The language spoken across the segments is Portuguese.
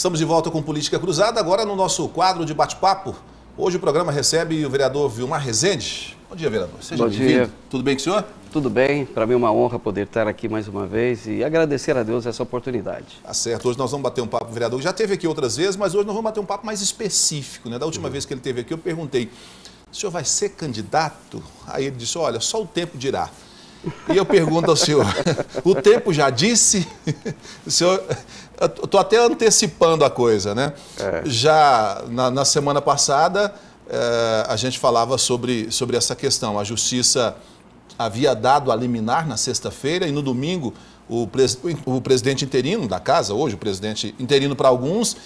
Estamos de volta com Política Cruzada, agora no nosso quadro de bate-papo. Hoje o programa recebe o vereador Vilmar Rezende. Bom dia, vereador. Seja bem-vindo. Tudo bem com o senhor? Tudo bem. Para mim é uma honra poder estar aqui mais uma vez e agradecer a Deus essa oportunidade. Tá certo. Hoje nós vamos bater um papo com o vereador. Já esteve aqui outras vezes, mas hoje nós vamos bater um papo mais específico, né? Da última vez que ele esteve aqui, eu perguntei, o senhor vai ser candidato? Aí ele disse, olha, só o tempo dirá. E eu pergunto ao senhor, o tempo já disse? O senhor, eu estou até antecipando a coisa, né? Já na semana passada, a gente falava sobre essa questão. A Justiça havia dado a liminar na sexta-feira e no domingo o presidente interino da casa, hoje o presidente interino para alguns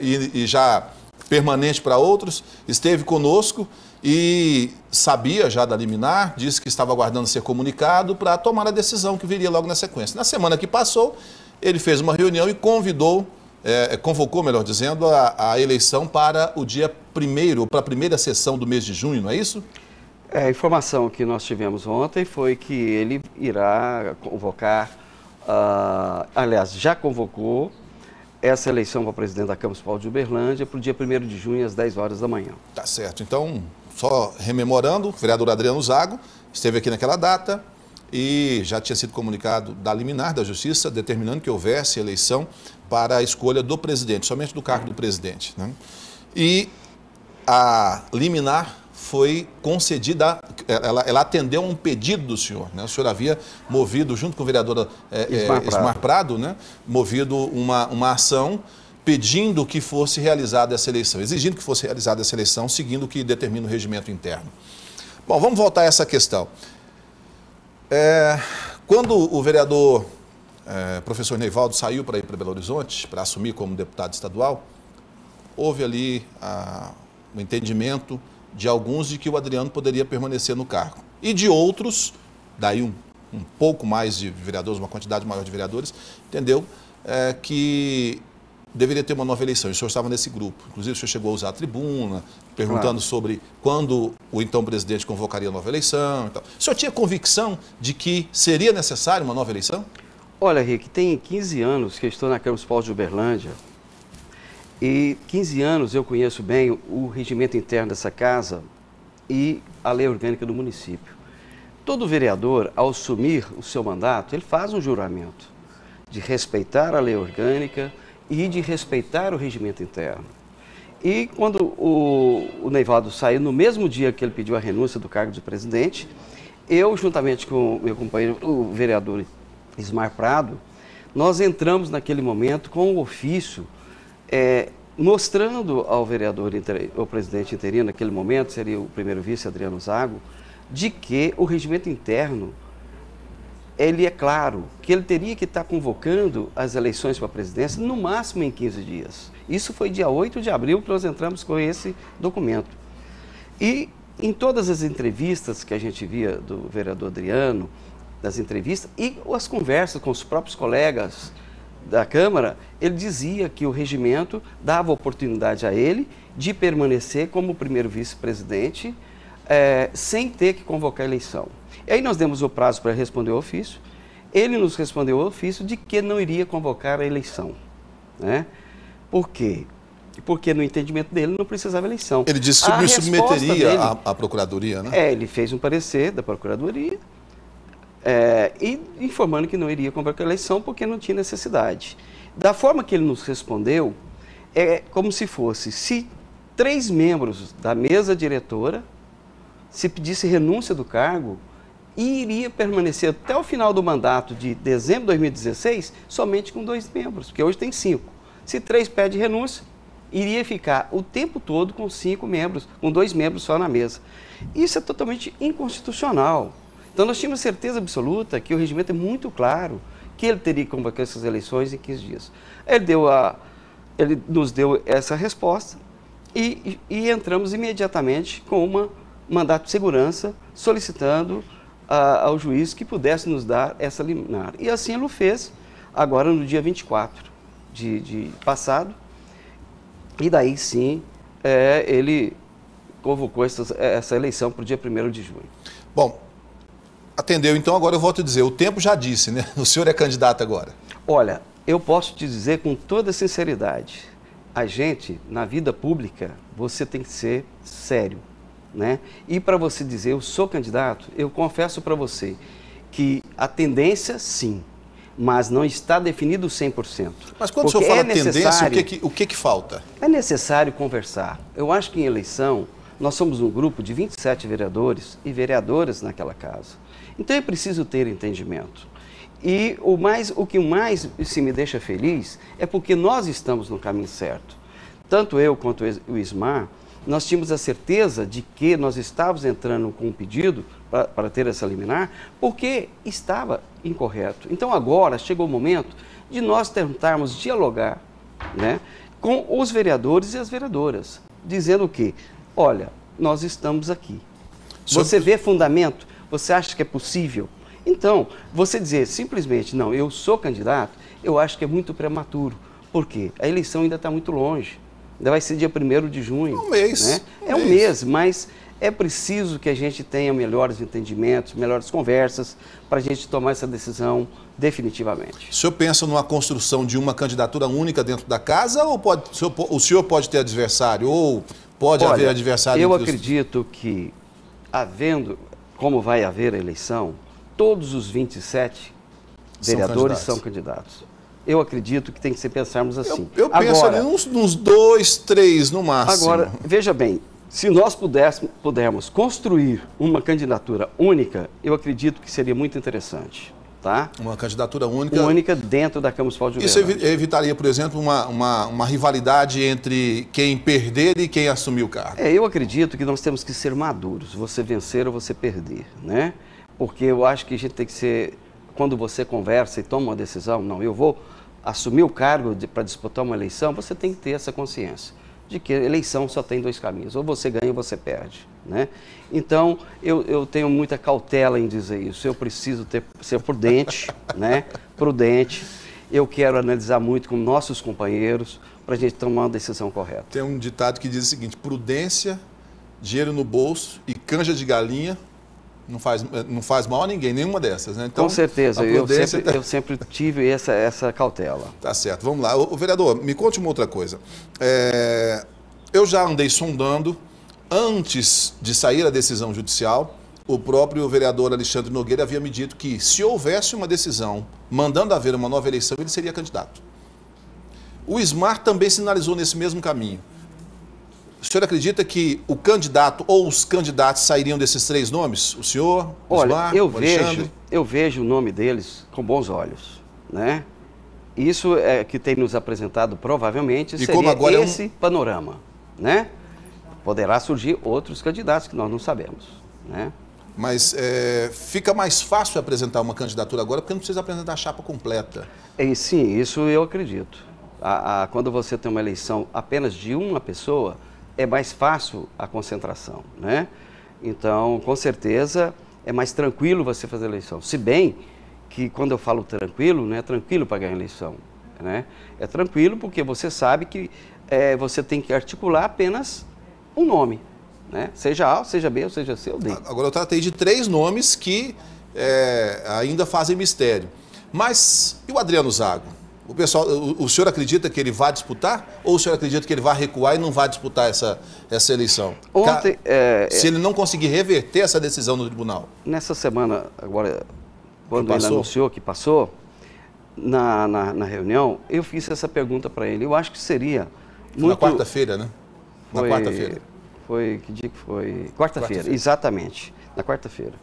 e já permanente para outros, esteve conosco e sabia já da liminar, disse que estava aguardando ser comunicado para tomar a decisão que viria logo na sequência. Na semana que passou, ele fez uma reunião e convocou, melhor dizendo, a eleição para o dia 1º, para a primeira sessão do mês de junho, não é isso? A informação que nós tivemos ontem foi que ele irá convocar, aliás, já convocou essa eleição para presidente da Câmara Municipal de Uberlândia para o dia 1º de junho, às 10 horas da manhã. Tá certo. Então, só rememorando, o vereador Adriano Zago esteve aqui naquela data e já tinha sido comunicado da liminar da Justiça, determinando que houvesse eleição para a escolha do presidente, somente do cargo do presidente, né? E a liminar foi concedida, ela atendeu a um pedido do senhor, né? O senhor havia movido, junto com o vereador Ismar Prado, né? Movido uma ação pedindo que fosse realizada essa eleição, exigindo que fosse realizada essa eleição, seguindo o que determina o regimento interno. Bom, vamos voltar a essa questão. Quando o vereador professor Neivaldo saiu para ir para Belo Horizonte, para assumir como deputado estadual, houve ali um entendimento de alguns de que o Adriano poderia permanecer no cargo. E de outros, daí um pouco mais de vereadores, uma quantidade maior de vereadores, entendeu que deveria ter uma nova eleição. E o senhor estava nesse grupo. Inclusive, o senhor chegou a usar a tribuna, perguntando sobre quando o então presidente convocaria a nova eleição. Então. O senhor tinha convicção de que seria necessária uma nova eleição? Olha, Rick, tem 15 anos que eu estou na Câmara Municipal de Uberlândia e 15 anos eu conheço bem o regimento interno dessa casa e a lei orgânica do município. Todo vereador, ao assumir o seu mandato, ele faz um juramento de respeitar a lei orgânica e de respeitar o regimento interno. E quando o Neivaldo saiu, no mesmo dia que ele pediu a renúncia do cargo de presidente, eu, juntamente com o meu companheiro, o vereador Ismar Prado, nós entramos naquele momento com o ofício mostrando ao vereador, ao presidente interino, naquele momento, seria o primeiro vice, Adriano Zago, de que o regimento interno, ele é claro, que ele teria que estar convocando as eleições para a presidência no máximo em 15 dias. Isso foi dia 8 de abril que nós entramos com esse documento. E em todas as entrevistas que a gente via do vereador Adriano, das entrevistas e as conversas com os próprios colegas da Câmara, ele dizia que o regimento dava oportunidade a ele de permanecer como primeiro vice-presidente sem ter que convocar a eleição. E aí nós demos o prazo para responder o ofício, ele nos respondeu o ofício de que não iria convocar a eleição, né? Por quê? Porque no entendimento dele não precisava eleição. Ele disse que me submeteria à Procuradoria, né? Ele fez um parecer da Procuradoria, e informando que não iria convocar a eleição porque não tinha necessidade. Da forma que ele nos respondeu, é como se fosse, se 3 membros da mesa diretora se pedisse renúncia do cargo, iria permanecer até o final do mandato de dezembro de 2016 somente com 2 membros, porque hoje tem 5. Se 3 pedem renúncia, iria ficar o tempo todo com 5 membros, com 2 membros só na mesa. Isso é totalmente inconstitucional. Então, nós tínhamos certeza absoluta que o regimento é muito claro, que ele teria que convocar essas eleições em 15 dias. Ele nos deu essa resposta e entramos imediatamente com um mandato de segurança, solicitando ao juiz que pudesse nos dar essa liminar. E assim ele o fez, agora no dia 24 de passado, e daí sim ele convocou essa eleição para o dia 1º de junho. Bom, atendeu, então agora eu volto a dizer, o tempo já disse, né? O senhor é candidato agora. Olha, eu posso te dizer com toda sinceridade, a gente, na vida pública, você tem que ser sério, né? E para você dizer, eu sou candidato, eu confesso para você que a tendência, sim, mas não está definido 100%. Mas quando o senhor fala tendência, o que falta? É necessário conversar. Eu acho que em eleição, nós somos um grupo de 27 vereadores e vereadoras naquela casa. Então é preciso ter entendimento. E o que mais se me deixa feliz é porque nós estamos no caminho certo. Tanto eu quanto o Ismar, nós tínhamos a certeza de que nós estávamos entrando com um pedido para ter essa liminar, porque estava incorreto. Então agora chegou o momento de nós tentarmos dialogar, né, com os vereadores e as vereadoras, dizendo que, olha, nós estamos aqui. Você vê fundamento? Você acha que é possível? Então, você dizer simplesmente, não, eu sou candidato, eu acho que é muito prematuro. Por quê? A eleição ainda está muito longe. Ainda vai ser dia 1º de junho. Um mês. Né? É um mês, mas é preciso que a gente tenha melhores entendimentos, melhores conversas, para a gente tomar essa decisão definitivamente. O senhor pensa numa construção de uma candidatura única dentro da casa ou o senhor pode ter adversário? Ou pode haver adversário? Eu acredito que, como vai haver a eleição, todos os 27 vereadores são candidatos. Eu acredito que tem que pensarmos assim. Eu penso ali uns 2, 3 no máximo. Agora, veja bem, se nós pudermos construir uma candidatura única, eu acredito que seria muito interessante. Tá? Uma candidatura única. Única dentro da Câmara Municipal de Isso evitaria, por exemplo, uma rivalidade entre quem perder e quem assumir o cargo. Eu acredito que nós temos que ser maduros, você vencer ou você perder, né? Porque eu acho que a gente tem que ser, quando você conversa e toma uma decisão, não, eu vou assumir o cargo para disputar uma eleição, você tem que ter essa consciência de que a eleição só tem 2 caminhos, ou você ganha ou você perde, né? Então, eu tenho muita cautela em dizer isso, eu preciso ser prudente, né? Prudente, eu quero analisar muito com nossos companheiros para a gente tomar uma decisão correta. Tem um ditado que diz o seguinte, prudência, dinheiro no bolso e canja de galinha não faz mal a ninguém, nenhuma dessas, né? Então, com certeza, eu sempre tive essa cautela. Tá certo, vamos lá. O vereador, me conte uma outra coisa. Eu já andei sondando, antes de sair a decisão judicial, o próprio vereador Alexandre Nogueira havia me dito que se houvesse uma decisão mandando haver uma nova eleição, ele seria candidato. O Ismar também sinalizou nesse mesmo caminho. O senhor acredita que o candidato ou os candidatos sairiam desses 3 nomes? O senhor, o Ismar, o Alexandre? Eu vejo o nome deles com bons olhos, né? Isso é que tem nos apresentado, provavelmente, seria esse panorama, né? Poderá surgir outros candidatos que nós não sabemos, né? Mas fica mais fácil apresentar uma candidatura agora porque não precisa apresentar a chapa completa. Sim, isso eu acredito. Quando você tem uma eleição apenas de uma pessoa, é mais fácil a concentração, né? Então, com certeza, é mais tranquilo você fazer a eleição. Se bem que, quando eu falo tranquilo, não é tranquilo para ganhar a eleição, né? É tranquilo porque você sabe que você tem que articular apenas um nome, né? Seja A, seja B, ou seja C ou D. Agora, eu tratei de 3 nomes que ainda fazem mistério. Mas, e o Adriano Zago? O senhor acredita que ele vai disputar? Ou o senhor acredita que ele vai recuar e não vai disputar essa eleição? Ontem, se ele não conseguir reverter essa decisão no tribunal. Nessa semana, agora, quando ele anunciou que passou, na reunião, eu fiz essa pergunta para ele. Eu acho que seria muito... Na quarta-feira, né? Na quarta-feira. Que dia que foi? Quarta-feira, exatamente. Na quarta-feira.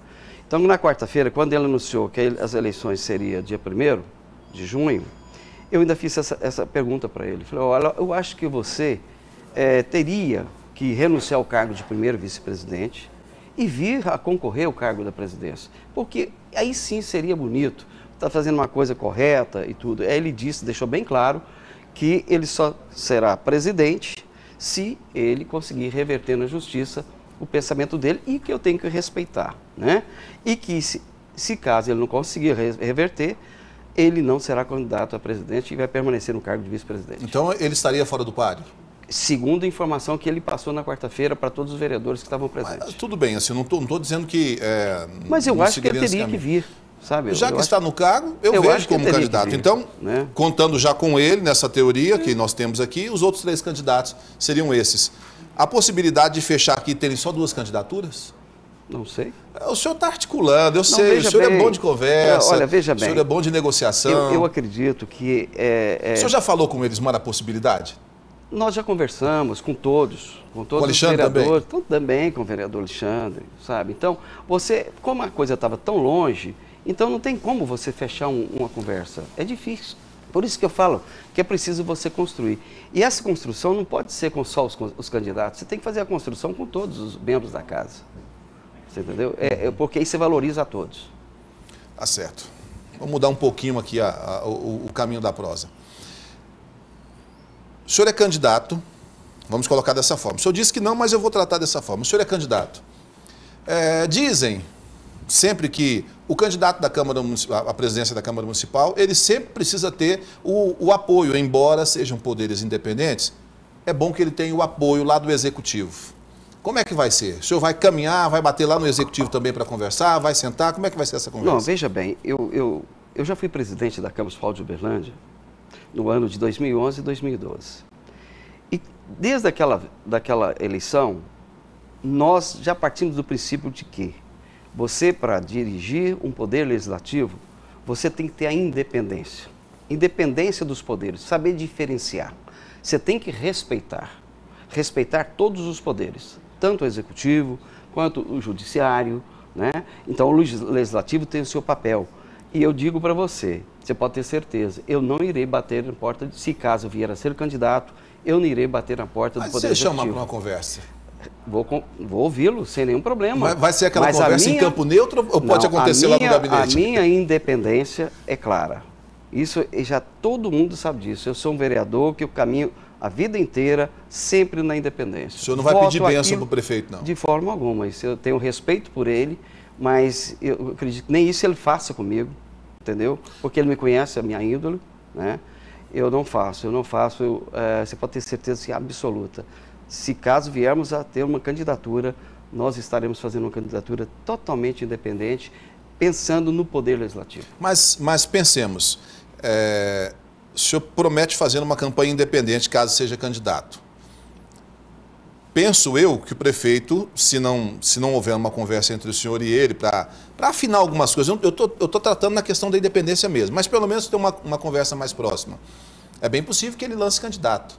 Então, na quarta-feira, quando ele anunciou que as eleições seriam dia 1º de junho, eu ainda fiz essa pergunta para ele. Falei, olha, eu acho que você teria que renunciar ao cargo de primeiro vice-presidente e vir a concorrer ao cargo da presidência. Porque aí sim seria bonito, está fazendo uma coisa correta e tudo. Aí ele disse, deixou bem claro, que ele só será presidente se ele conseguir reverter na justiça o pensamento dele e que eu tenho que respeitar, né? E que se caso ele não conseguir reverter, ele não será candidato a presidente e vai permanecer no cargo de vice-presidente. Então ele estaria fora do páreo? Segundo a informação que ele passou na quarta-feira para todos os vereadores que estavam presentes. Mas, tudo bem, assim, não estou dizendo que... mas eu acho que ele teria que vir. sabe? Já que está no cargo, eu vejo como candidato. Então, né? Contando já com ele nessa teoria que nós temos aqui, os outros 3 candidatos seriam esses. A possibilidade de fechar aqui e terem só 2 candidaturas? Não sei. O senhor está articulando, eu sei, o senhor é bom de conversa, olha, veja bem, o senhor é bom de negociação. Eu acredito que... O senhor já falou com eles, mano, a possibilidade? Nós já conversamos com todos o os vereadores, também com o vereador Alexandre, sabe? Então, como a coisa estava tão longe, então não tem como você fechar uma conversa. É difícil. Por isso que eu falo que é preciso você construir. E essa construção não pode ser com só os candidatos, você tem que fazer a construção com todos os membros da casa. Você entendeu? Porque aí você valoriza a todos. Tá certo. Vamos mudar um pouquinho aqui o caminho da prosa. O senhor é candidato, vamos colocar dessa forma. O senhor disse que não, mas eu vou tratar dessa forma. O senhor é candidato. Dizem sempre que o candidato da Câmara Municipal, à presidência da Câmara Municipal, ele sempre precisa ter o apoio, embora sejam poderes independentes, é bom que ele tenha o apoio lá do Executivo. Como é que vai ser? O senhor vai caminhar, vai bater lá no Executivo também para conversar, vai sentar? Como é que vai ser essa conversa? Não, veja bem, eu já fui presidente da Câmara Municipal de Uberlândia no ano de 2011 e 2012. E desde daquela eleição, nós já partimos do princípio de que você, para dirigir um poder legislativo, você tem que ter a independência. Independência dos poderes, saber diferenciar. Você tem que respeitar todos os poderes, tanto o executivo quanto o judiciário, né? Então o legislativo tem o seu papel. E eu digo para você pode ter certeza, eu não irei bater na porta, se caso vier a ser candidato, eu não irei bater na porta do poder executivo. Mas você chama para uma conversa? Vou ouvi-lo sem nenhum problema. Mas vai ser aquela conversa em campo neutro ou pode acontecer lá no gabinete? A minha independência é clara. Isso já todo mundo sabe disso. Eu sou um vereador que eu caminho a vida inteira sempre na independência. O senhor não vai pedir bênção para o prefeito, não? De forma alguma. Eu tenho respeito por ele, mas eu acredito que nem isso ele faça comigo, entendeu? Porque ele me conhece, a minha índole, né? Eu não faço. Você pode ter certeza absoluta. Se caso viermos a ter uma candidatura, nós estaremos fazendo uma candidatura totalmente independente, pensando no poder legislativo. Mas pensemos, o senhor promete fazer uma campanha independente caso seja candidato. Penso eu que o prefeito, se não houver uma conversa entre o senhor e ele para afinar algumas coisas, eu estou tratando na questão da independência mesmo, mas pelo menos ter uma conversa mais próxima. É bem possível que ele lance candidato.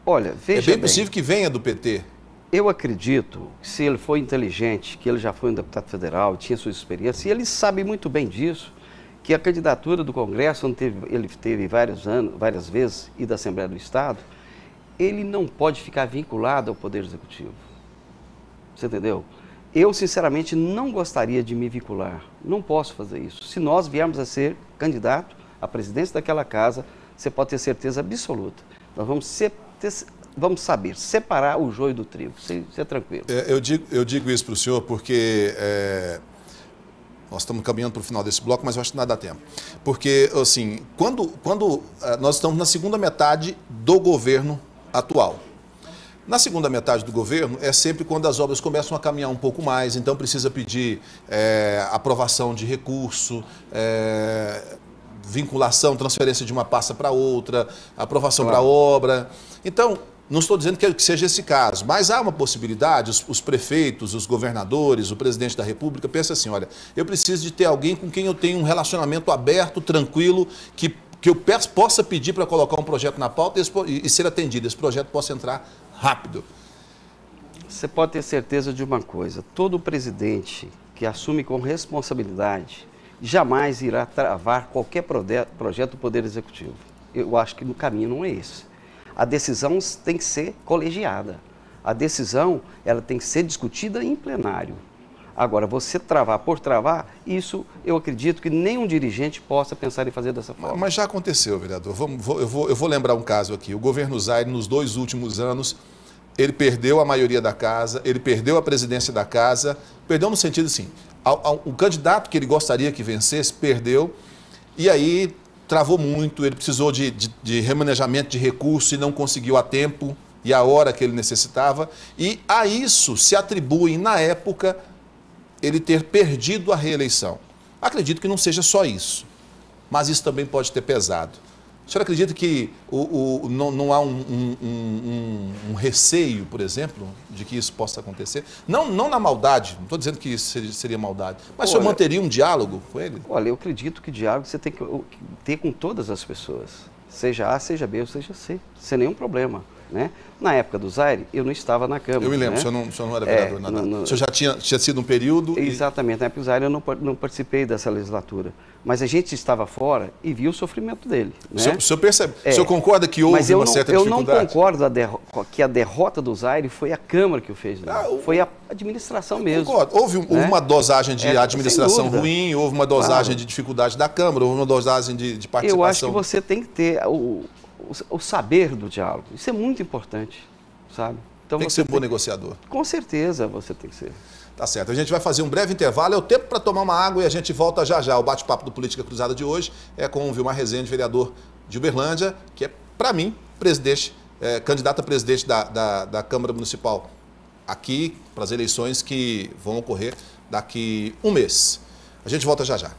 Olha, veja bem possível que venha do PT. Eu acredito que se ele for inteligente, que ele já foi um deputado federal, tinha sua experiência, e ele sabe muito bem disso, que a candidatura do Congresso, onde ele teve várias vezes, e da Assembleia do Estado, ele não pode ficar vinculado ao Poder Executivo. Você entendeu? Eu, sinceramente, não gostaria de me vincular. Não posso fazer isso. Se nós viermos a ser candidato à presidência daquela casa, você pode ter certeza absoluta. Nós vamos saber separar o joio do trigo. Você é tranquilo. Eu digo isso para o senhor porque nós estamos caminhando para o final desse bloco, mas eu acho que não dá tempo. Porque, assim, quando nós estamos na segunda metade do governo atual. Na segunda metade do governo é sempre quando as obras começam a caminhar um pouco mais, então precisa pedir aprovação de recurso, vinculação, transferência de uma pasta para outra, aprovação para a obra. Então, não estou dizendo que seja esse caso, mas há uma possibilidade, os prefeitos, os governadores, o presidente da República, pensa assim, olha, eu preciso de ter alguém com quem eu tenho um relacionamento aberto, tranquilo, que eu possa pedir para colocar um projeto na pauta e ser atendido, esse projeto possa entrar rápido. Você pode ter certeza de uma coisa, todo presidente que assume com responsabilidade jamais irá travar qualquer projeto do Poder Executivo. Eu acho que no caminho não é esse. A decisão tem que ser colegiada. A decisão ela tem que ser discutida em plenário. Agora, você travar por travar, isso eu acredito que nenhum dirigente possa pensar em fazer dessa forma. Mas já aconteceu, vereador. Eu vou lembrar um caso aqui. O governo Zaire, nos 2 últimos anos, ele perdeu a maioria da casa, ele perdeu a presidência da casa, perdeu no sentido assim, o candidato que ele gostaria que vencesse, perdeu, e aí travou muito, ele precisou de remanejamento de recursos e não conseguiu a tempo e a hora que ele necessitava, e a isso se atribui, na época, ele ter perdido a reeleição. Acredito que não seja só isso, mas isso também pode ter pesado. O senhor acredita que não há um receio, por exemplo, de que isso possa acontecer? Não na maldade, não estou dizendo que isso seria maldade, mas o senhor manteria um diálogo com ele? Olha, eu acredito que diálogo você tem que ter com todas as pessoas, seja A, seja B ou seja C, sem nenhum problema. Né? Na época do Zaire, eu não estava na Câmara. Eu me lembro, né? o senhor não era vereador, nada. O senhor já tinha sido um período... Exatamente, na época do Zaire eu não participei dessa legislatura. Mas a gente estava fora e viu o sofrimento dele. Né? O senhor percebe? O senhor concorda que houve uma certa dificuldade? Eu não concordo que a derrota do Zaire foi a Câmara que o fez. Né? Foi a administração mesmo. Concordo. Houve uma dosagem de administração ruim, houve uma dosagem de dificuldade da Câmara, houve uma dosagem de participação. Eu acho que você tem que ter o saber do diálogo. Isso é muito importante, sabe? Então tem que ser um bom negociador. Com certeza você tem que ser. Tá certo. A gente vai fazer um breve intervalo. É o tempo para tomar uma água e a gente volta já já. O bate-papo do Política Cruzada de hoje é com o Vilmar Rezende, vereador de Uberlândia, que é, para mim, candidato a presidente da Câmara Municipal aqui para as eleições que vão ocorrer daqui um mês. A gente volta já já.